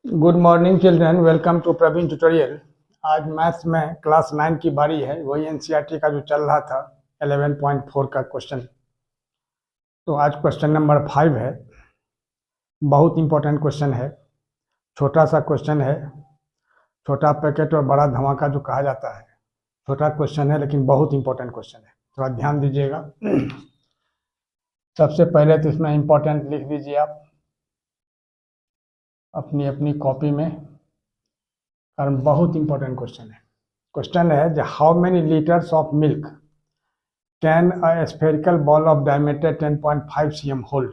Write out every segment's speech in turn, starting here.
Good morning children, welcome to Praveen tutorial. आज maths में class 9 की बारी है। वही एनसीईआरटी का जो चल रहा था 11.4 का क्वेश्चन। तो आज क्वेश्चन नंबर 5 है। बहुत इंपॉर्टेंट क्वेश्चन है। छोटा सा क्वेश्चन है, छोटा पैकेट और बड़ा धमाका जो कहा जाता है। छोटा क्वेश्चन है लेकिन बहुत इंपॉर्टेंट क्वेश्चन है, थोड़ा ध्यान दीजिएगा। सबसे पहले तो इसमें इंपॉर्टेंट लिख दीजिए आप अपनी अपनी कॉपी में, कारण बहुत इंपॉर्टेंट क्वेश्चन है। क्वेश्चन है how many litres of milk can a spherical ball of diameter 10.5 cm hold.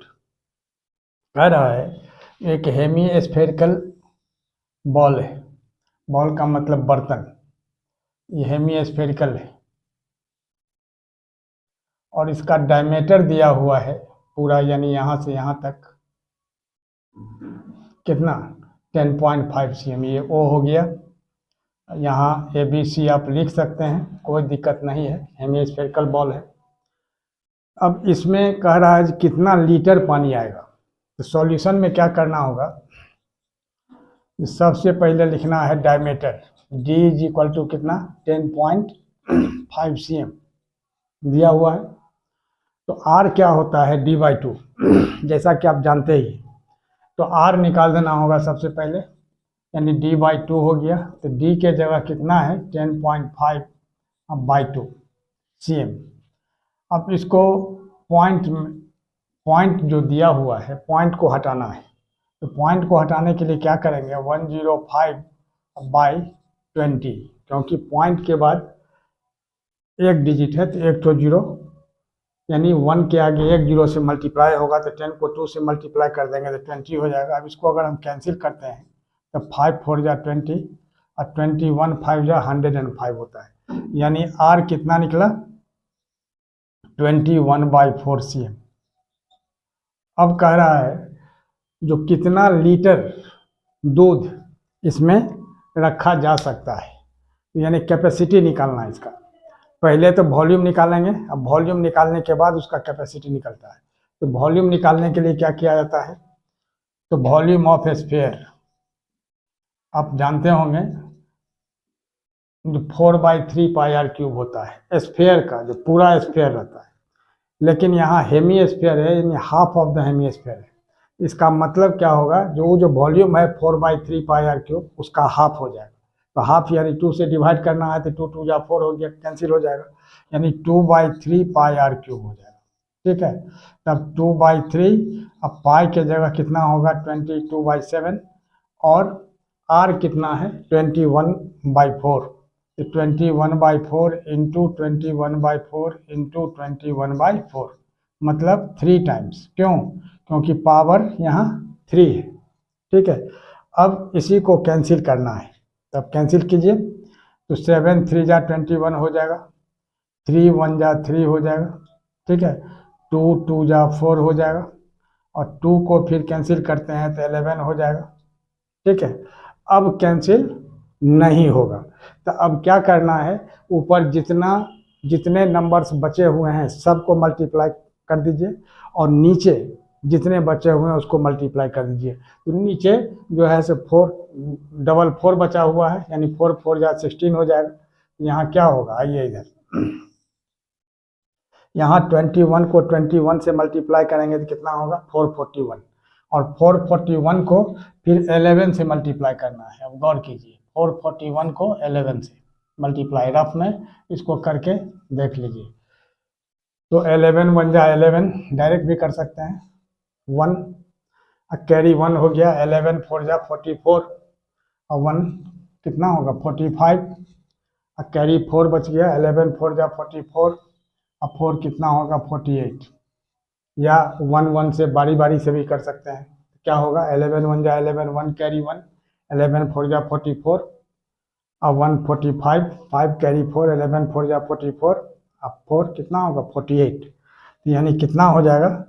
कह रहा है एक हेमी स्फेरिकल बॉल है। बॉल का मतलब बर्तन, ये हेमी स्फेरिकल है और इसका डायमीटर दिया हुआ है पूरा, यानी यहाँ से यहाँ तक कितना 10.5 cm। ये ओ हो गया। यहाँ ABC आप लिख सकते हैं, कोई दिक्कत नहीं है, हेमी स्फेरिकल बॉल है। अब इसमें कह रहा है कितना लीटर पानी आएगा। तो सॉल्यूशन में क्या करना होगा, सबसे पहले लिखना है diameter D is equal to कितना 10.5 cm दिया हुआ है। तो R क्या होता है D/2 जैसा कि आप जानते ही। तो R निकाल देना होगा सबसे पहले, यानी D/2 हो गया। तो D के जगह कितना है 10.5/2 cm। अब इसको पॉइंट जो दिया हुआ है, पॉइंट को हटाना है। तो पॉइंट को हटाने के लिए क्या करेंगे 105/20, क्योंकि पॉइंट के बाद एक डिजिट है तो एक तो जीरो, यानी 1 के आगे एक जीरो से मल्टीप्लाई होगा तो 10 को 2 से मल्टीप्लाई कर देंगे तो 20 हो जाएगा। अब इसको अगर हम कैंसिल करते हैं तो 5 4 जा 20 और 21 5 जा 105 होता है, यानी R कितना निकला 21/4 cm। अब कह रहा है जो कितना लीटर दूध इसमें रखा जा सकता है, यानी कैपेसिटी निकालना है इसका। पहले तो वॉल्यूम निकालेंगे, अब वॉल्यूम निकालने के बाद उसका कैपेसिटी निकलता है। तो वॉल्यूम निकालने के लिए क्या किया जाता है, तो वॉल्यूम ऑफ स्फीयर आप जानते होंगे, जो 4/3 πr³ होता है स्फीयर का, जो पूरा स्फीयर रहता है। लेकिन यहाँ हेमी स्फीयर है, यानी half of the hemisphere है। इसका मतलब क्या होगा, जो वॉल्यूम है 4/3 πr³ उसका हाफ हो जाएगा। तो हाफ यानी 2 से डिवाइड करना है तो 2 2 जा 4 हो गया, कैंसिल हो जाएगा, यानी 2/3 πr³ हो जाएगा। ठीक है, तब 2/3, अब पाई के जगह कितना होगा 22/7 और R कितना है 21/4। तो 21/4 इंटू 21/4 इंटू 21/4 मतलब 3 टाइम्स। क्यों, क्योंकि पावर यहाँ 3 है। ठीक है, अब इसी को कैंसिल करना है, तब कैंसिल कीजिए। तो 7 3 जा 21 हो जाएगा, 3 1 जा 3 हो जाएगा। ठीक है, 2 2 जा 4 हो जाएगा और 2 को फिर कैंसिल करते हैं तो 11 हो जाएगा। ठीक है, अब कैंसिल नहीं होगा। तो अब क्या करना है, ऊपर जितने नंबर्स बचे हुए हैं सबको मल्टीप्लाई कर दीजिए और नीचे जितने बचे हुए हैं उसको मल्टीप्लाई कर दीजिए। तो नीचे जो है से 4 बचा हुआ है, यानी 4 4 जा 16 हो जाएगा। यहाँ क्या होगा, आइए इधर, यहाँ 21 को 21 से मल्टीप्लाई करेंगे तो कितना होगा 441 और 441 को फिर 11 से मल्टीप्लाई करना है। अब गौर कीजिए, 441 को 11 से मल्टीप्लाई, रफ में इसको करके देख लीजिए। तो 11 1 जा 11, डायरेक्ट भी कर सकते हैं, 1 कैरी 1 हो गया, 11 4 जा 44 और 1 कितना होगा 45 और कैरी 4 बच गया, 11 4 जा 44 और 4 कितना होगा 48। या 1 1 से बारी बारी से भी कर सकते हैं। क्या होगा 11 1 जा 11, 1 कैरी 1, 11 4 जा 44 और 1 45, 5 कैरी 4, 11 4 जा 44 अब 4 कितना होगा 48। यानी कितना हो जाएगा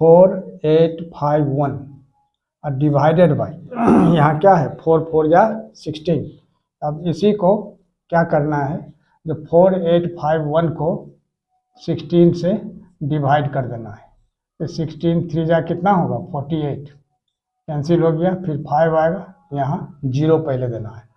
4851 और डिवाइडेड बाई यहाँ क्या है 4 4 जा 16। अब इसी को क्या करना है, जो 4851 को 16 से डिवाइड कर देना है। तो 16 3 जा कितना होगा 48, कैंसिल हो गया, फिर 5 आएगा यहाँ 0 पहले देना है।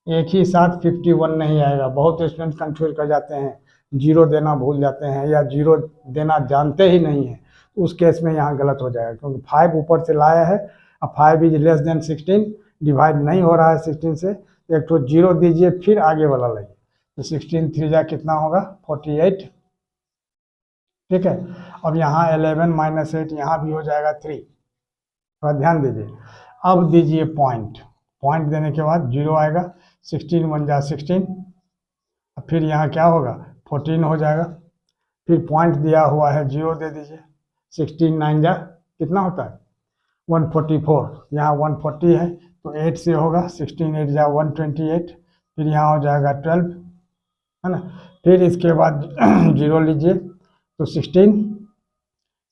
एक ही साथ 51 नहीं आएगा, बहुत स्टूडेंट कंफ्यूज कर जाते हैं, 0 देना भूल जाते हैं या 0 देना जानते ही नहीं है, उस केस में यहाँ गलत हो जाएगा, क्योंकि 5 ऊपर से लाया है, अब 5 इज लेस देन 16, डिवाइड नहीं हो रहा है 16 से, एक तो 0 दीजिए फिर आगे वाला लाइए, तो 16 3 जा कितना होगा 48, ठीक है। अब यहाँ 11 - 8 यहाँ भी हो जाएगा 3, थोड़ा ध्यान दीजिए। अब दीजिए पॉइंट, पॉइंट देने के बाद 0 आएगा, 16 1 जा 16, अब फिर यहाँ क्या होगा 14 हो जाएगा, फिर पॉइंट दिया हुआ है 0 दे दीजिए, 16 9 जा कितना होता है 144, यहाँ 140 है तो 8 से होगा, 16 8 जा 128, फिर यहाँ हो जाएगा 12, है ना। फिर इसके बाद 0 लीजिए तो 16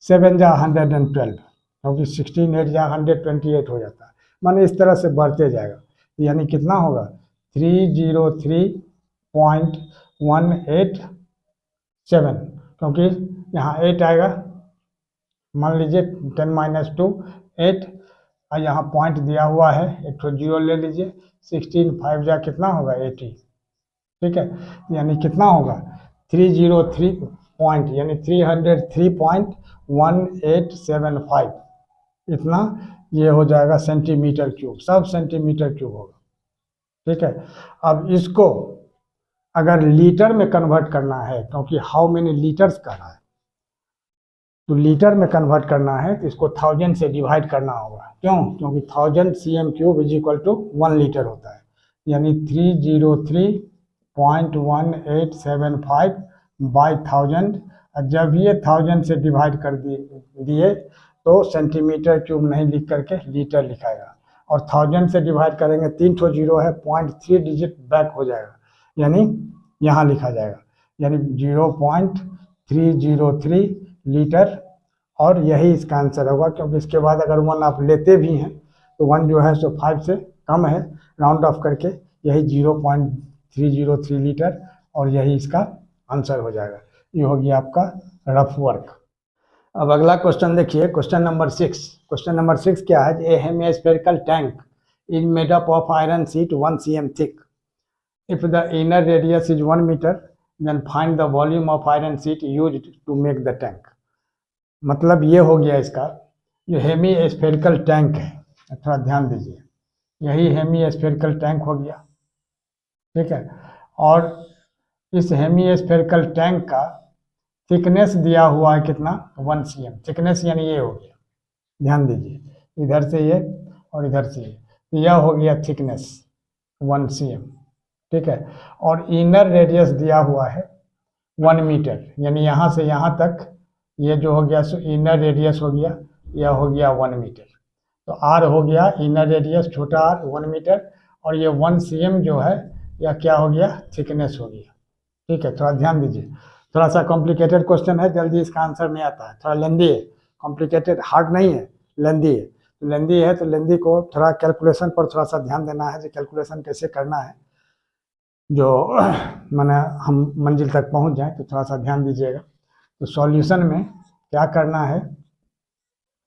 7 जा 112, क्योंकि 16 8 जा 128 हो जाता है, माने इस तरह से बढ़ते जाएगा, तो यानी कितना होगा 303.187, क्योंकि यहाँ 8 आएगा, मान लीजिए 10 - 2 8, और यहाँ पॉइंट दिया हुआ है, एक तो 0 ले लीजिए, 16 5 जा कितना होगा 80, ठीक है, यानी कितना होगा 303 पॉइंट, यानी 303.1875, इतना ये हो जाएगा सेंटीमीटर क्यूब, सब सेंटीमीटर क्यूब होगा, ठीक है। अब इसको अगर लीटर में कन्वर्ट करना है, क्योंकि हाउ मेनी लीटर्स कर रहा है, तो लीटर में कन्वर्ट करना है तो इसको 1000 से डिवाइड करना होगा, क्यों, क्योंकि 1000 cm³ is equal to 1 litre होता है, यानी 303.1875 बाई 1000, जब ये 1000 से डिवाइड कर दिए तो सेंटीमीटर क्यूब नहीं लिख करके लीटर लिखाएगा, और 1000 से डिवाइड करेंगे 3 ठो 0 है, 0.3 डिजिट बैक हो जाएगा, यानी यहाँ लिखा जाएगा, यानी 0.303 लीटर, और यही इसका आंसर होगा, क्योंकि इसके बाद अगर 1 आप लेते भी हैं तो 1 जो है सो 5 से कम है, राउंड ऑफ करके यही 0.303 लीटर, और यही इसका आंसर हो जाएगा। ये हो गया आपका रफ वर्क। अब अगला क्वेश्चन देखिए, क्वेश्चन नंबर 6। क्वेश्चन नंबर 6 क्या है, a hemispherical tank is made up of iron sheet 1 cm thick, if the inner radius is 1 metre, then find the volume of iron sheet used to make the tank. मतलब ये हो गया इसका जो hemispherical tank है, थोड़ा ध्यान दीजिए, यही हेमिस्फेरिकल टैंक हो गया, ठीक है। और इस हेमिस्फेरिकल टैंक का थिकनेस दिया हुआ है कितना 1 cm, थिकनेस यानी ये हो गया, ध्यान दीजिए, इधर से ये और इधर से ये, तो यह हो गया थिकनेस 1 cm, ठीक है। और इनर रेडियस दिया हुआ है 1 मीटर, यानी यहाँ से यहाँ तक ये जो हो गया सो इनर रेडियस हो गया, यह हो गया 1 मीटर, तो आर हो गया इनर रेडियस छोटा आर 1 मीटर, और ये 1 cm जो है यह क्या हो गया थिकनेस हो गया, ठीक है। थोड़ा ध्यान दीजिए, थोड़ा सा कॉम्प्लिकेटेड क्वेश्चन है, जल्दी इसका आंसर नहीं आता है, थोड़ा लेंदी है, कॉम्प्लिकेटेड हार्ड नहीं है, लेंदी है, तो लेंदी है तो लेंदी को थोड़ा कैलकुलेशन पर थोड़ा सा ध्यान देना है, जो कैलकुलेशन कैसे करना है, जो माने हम मंजिल तक पहुंच जाए, तो थोड़ा सा ध्यान दीजिएगा। तो सॉल्यूशन में क्या करना है,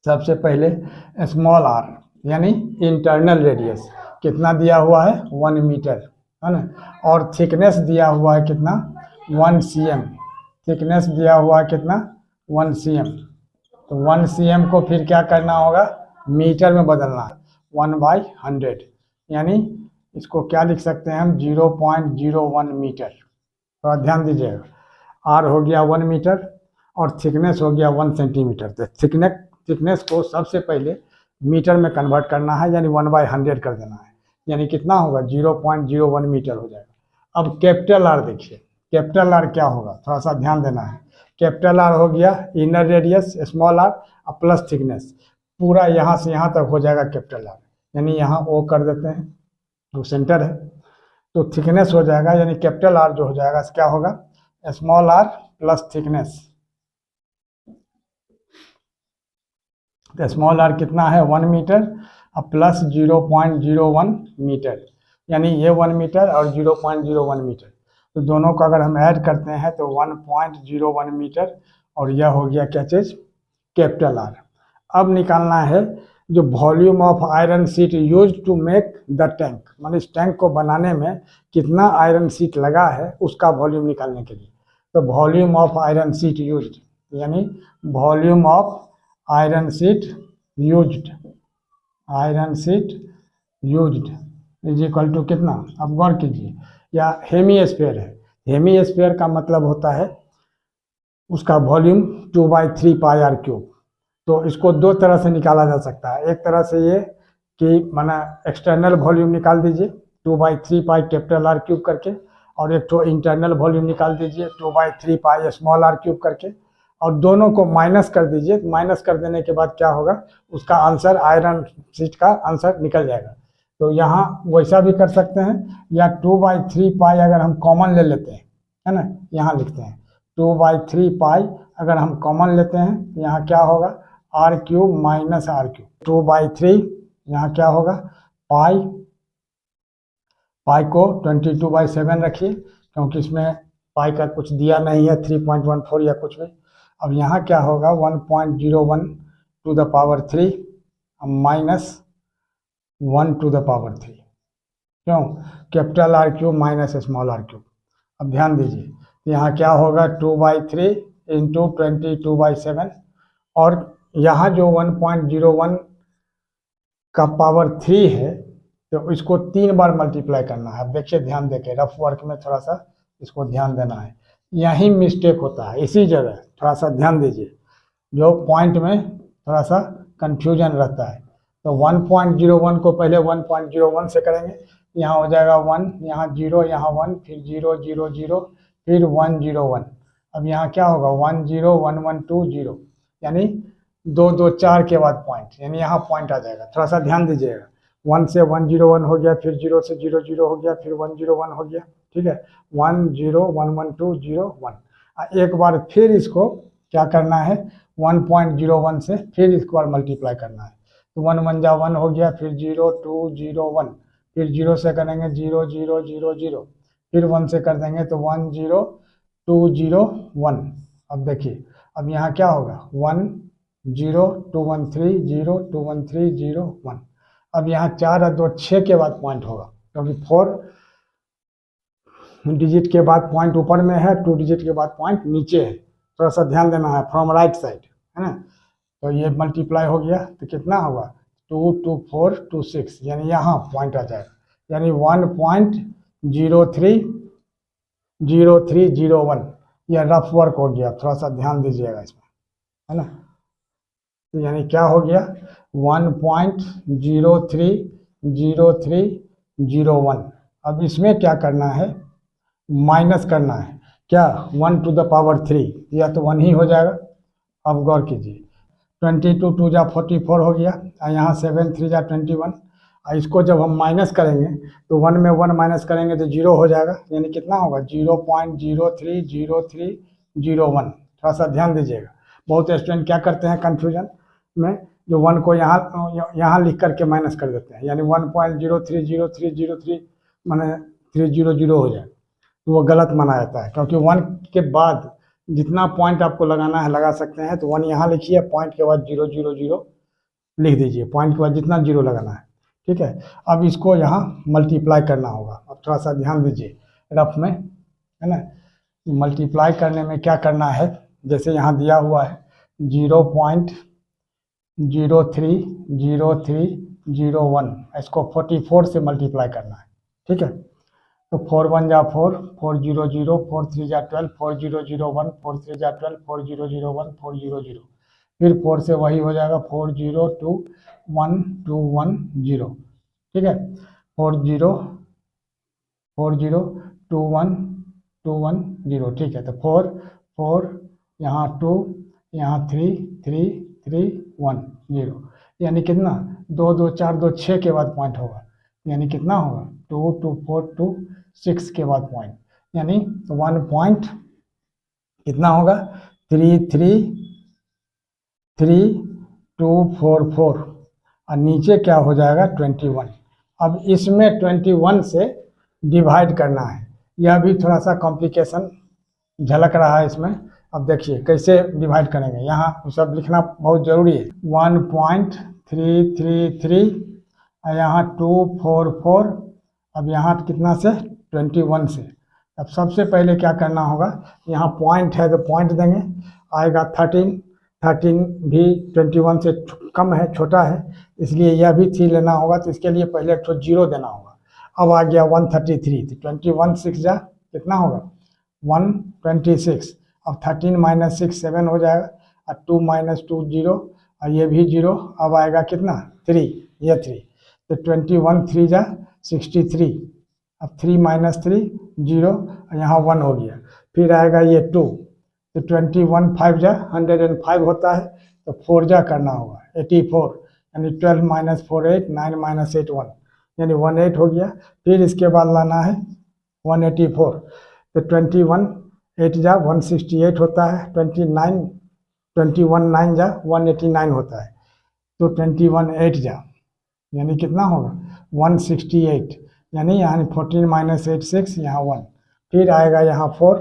सबसे पहले स्मॉल आर यानी इंटरनल रेडियस कितना दिया हुआ है 1 मीटर, है ना, और थिकनेस दिया हुआ है कितना 1 cm, थिकनेस दिया हुआ है कितना 1 cm, तो 1 cm को फिर क्या करना होगा मीटर में बदलना है 1/100, यानी इसको क्या लिख सकते हैं हम 0.01 मीटर। थोड़ा ध्यान दीजिएगा, आर हो गया 1 मीटर और थिकनेस हो गया 1 सेंटीमीटर, तो थिकनेस को सबसे पहले मीटर में कन्वर्ट करना है, यानी 1/100 कर देना है, यानी कितना होगा 0.01 मीटर हो जाएगा। अब कैपिटल आर देखिए, कैपिटल आर क्या होगा, थोड़ा सा ध्यान देना है, कैपिटल आर हो गया inner radius small R plus thickness, पूरा यहाँ से यहाँ तक हो जाएगा कैपिटल आर, यानी यहाँ ओ कर देते हैं, जो सेंटर है, तो थिकनेस हो जाएगा, यानी कैपिटल आर जो हो जाएगा क्या होगा स्मॉल आर प्लस थिकनेस, तो स्मॉल आर कितना है 1 मीटर और प्लस 0.01 मीटर, यानी ये 1 मीटर और 0.01 मीटर, तो दोनों को अगर हम ऐड करते हैं तो 1.01 मीटर, और यह हो गया क्या चीज़ कैपिटल आर। अब निकालना है जो volume of iron sheet use to make the tank, मतलब इस टैंक को बनाने में कितना आयरन शीट लगा है उसका वॉल्यूम निकालने के लिए। तो volume of iron sheet used, यानी volume of iron sheet used, iron sheet used is equal to कितना, अब गौर कीजिए, या हेमीस्फीयर है। हेमीस्फीयर का मतलब होता है उसका वॉल्यूम 2/3 पाई आर क्यूब। तो इसको दो तरह से निकाला जा सकता है। एक तरह से ये कि माना एक्सटर्नल वॉल्यूम निकाल दीजिए 2/3 पाई कैपिटल आर क्यूब करके, और एक तो इंटरनल वॉल्यूम निकाल दीजिए 2/3 पाई स्मॉल आर क्यूब करके, और दोनों को माइनस कर दीजिए। माइनस कर देने के बाद क्या होगा, उसका आंसर आयरन शीट का आंसर निकल जाएगा। तो यहाँ वैसा भी कर सकते हैं, या 2/3 पाई अगर हम कॉमन ले लेते हैं, है ना, यहाँ लिखते हैं 2/3 पाई अगर हम कॉमन लेते हैं, यहाँ क्या होगा, R cube minus R cube, 2/3 यहाँ क्या होगा, पाई, पाई को 22/7 रखिए, क्योंकि इसमें पाई का कुछ दिया नहीं है 3.14 या कुछ भी। अब यहाँ क्या होगा 1.01 to the power 3 minus 1 to the power 3, क्यों, capital R cube minus small R cube. अब ध्यान दीजिए, यहाँ क्या होगा 2/3 इंटू 22/7, और यहाँ जो 1.01 का पावर 3 है, तो इसको 3 बार मल्टीप्लाई करना है। अब देखिए ध्यान देके, रफ वर्क में थोड़ा सा इसको ध्यान देना है, यही मिस्टेक होता है, इसी जगह थोड़ा सा ध्यान दीजिए, जो पॉइंट में थोड़ा सा कंफ्यूजन रहता है। तो 1.01 को पहले 1.01 से करेंगे, यहाँ हो जाएगा 1, यहाँ 0, यहाँ 1, फिर 0 0 0, फिर 1 0 1। अब यहाँ क्या होगा 1 0 1 1 2 0, यानी 2 2 4 के बाद पॉइंट, यानी यहाँ पॉइंट आ जाएगा। थोड़ा सा ध्यान दीजिएगा, 1 से 1 0 1 हो गया, फिर 0 से 0 0 हो गया, फिर 1 0 1 हो गया, ठीक है, 1 0 1 1 2 0 1। एक बार फिर इसको क्या करना है 1.01 से फिर इसको बार मल्टीप्लाई करना है। तो 1 1 जा 1 हो गया, फिर 0 2 0 1, फिर 0 से करेंगे 0 0 0 0, फिर 1 से कर देंगे तो 1 0 2 0 1। अब देखिए, अब यहाँ क्या होगा 1 0 2 1 3 0 2 1 3 0 1। अब यहाँ 4 और 2 6 के बाद पॉइंट होगा, क्योंकि 4 डिजिट के बाद पॉइंट ऊपर में है, 2 डिजिट के बाद पॉइंट नीचे है। थोड़ा सा ध्यान देना है, फ्रॉम राइट साइड, है ना। तो ये मल्टीप्लाई हो गया तो कितना होगा 2 2 4 2 6, यानी यहाँ पॉइंट आ जाएगा, यानी 1.030301। यह रफ वर्क हो गया, थोड़ा सा ध्यान दीजिएगा इसमें, है ना। तो यानी क्या हो गया 1.030301। अब इसमें क्या करना है, माइनस करना है, क्या 1 टू द पावर 3, या तो 1 ही हो जाएगा। अब गौर कीजिए, 22 2 जा 44 हो गया, और यहाँ 7 3 जा 21। और इसको जब हम माइनस करेंगे तो 1 में 1 माइनस करेंगे तो 0 हो जाएगा, यानी कितना होगा 0.030301। थोड़ा सा ध्यान दीजिएगा, बहुत स्टूडेंट क्या करते हैं कन्फ्यूजन में, जो 1 को यहाँ लिख करके माइनस कर देते हैं, यानी 1.030303 माने 300 हो जाए, तो वो गलत माना जाता है। क्योंकि 1 के बाद जितना पॉइंट आपको लगाना है लगा सकते हैं। तो 1 यहाँ लिखिए, पॉइंट के बाद 0 0 0 लिख दीजिए, पॉइंट के बाद जितना 0 लगाना है, ठीक है। अब इसको यहाँ मल्टीप्लाई करना होगा। अब थोड़ा सा ध्यान दीजिए रफ में, है ना। मल्टीप्लाई करने में क्या करना है, जैसे यहाँ दिया हुआ है 0.030301, इसको 44 से मल्टीप्लाई करना है, ठीक है। तो 4 1 जा 4, 4 0 0, 4 3 जा 12, 4 0 0 1, 4 3 जा 12, 4 0 0 1, 4 0 0, फिर 4 से वही हो जाएगा 4 0 2 1 2 1 0, ठीक है। 4 0 4 0 2 1 2 1 0, ठीक है। तो 4 4 यहाँ 2 यहाँ 3 3 3 1 0, यानी कितना 2 2 4 2 6 के बाद पॉइंट होगा, यानी कितना होगा 2 2 4 2 6 के बाद पॉइंट, यानी 1 पॉइंट कितना होगा 33244, और नीचे क्या हो जाएगा 21। अब इसमें 21 से डिवाइड करना है, यह भी थोड़ा सा कॉम्प्लिकेशन झलक रहा है इसमें। अब देखिए कैसे डिवाइड करेंगे, यहाँ सब लिखना बहुत जरूरी है। 1.3 333 और यहाँ 244। अब यहाँ कितना से 21 से। अब सबसे पहले क्या करना होगा, यहाँ पॉइंट है तो पॉइंट देंगे, आएगा 13। 13 भी 21 से कम है, छोटा है, इसलिए यह भी 3 लेना होगा, तो इसके लिए पहले एक तो 0 देना होगा। अब आ गया 133, तो 21 6 जा कितना होगा 126। अब 13 माइनस 6 7 हो जाएगा, और 2 माइनस 2 0, और ये भी 0। अब आएगा कितना 3, ये 3, तो 21 3 जा 63। अब 3 माइनस 3 0, और यहाँ 1 हो गया। फिर आएगा ये 2, तो 21 5 जा 105 होता है, तो 4 जा करना होगा 84, यानी 12 माइनस 4 8, 9 माइनस 8 1, यानी 18 हो गया। फिर इसके बाद लाना है 184, तो 21 8 जा 168 होता है, 21 9 जा 189 होता है, तो 21 8 जा यानी कितना होगा 168, यानी यहाँ 14 माइनस 8 6, यहाँ 1। फिर आएगा यहाँ 4,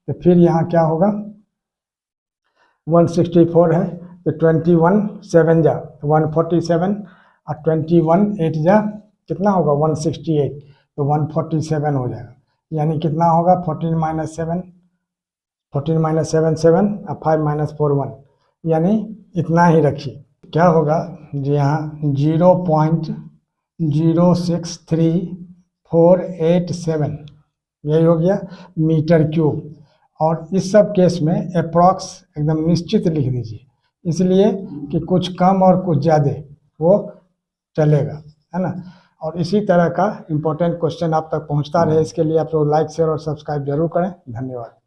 तो फिर यहाँ क्या होगा 164 है, तो 21 7 जा 147, और 21 8 जा कितना होगा 168, तो 147 हो जाएगा, यानी कितना होगा 14 माइनस 7 7 और 5 माइनस 4 1, यानी इतना ही रखिए। क्या होगा जी, यहाँ 0.063487 यही हो गया मीटर क्यूब। और इस सब केस में अप्रॉक्स एकदम निश्चित लिख दीजिए, इसलिए कि कुछ कम और कुछ ज़्यादा वो चलेगा, है ना। और इसी तरह का इम्पोर्टेंट क्वेश्चन आप तक पहुंचता रहे, इसके लिए आप लोग लाइक शेयर और सब्सक्राइब जरूर करें। धन्यवाद।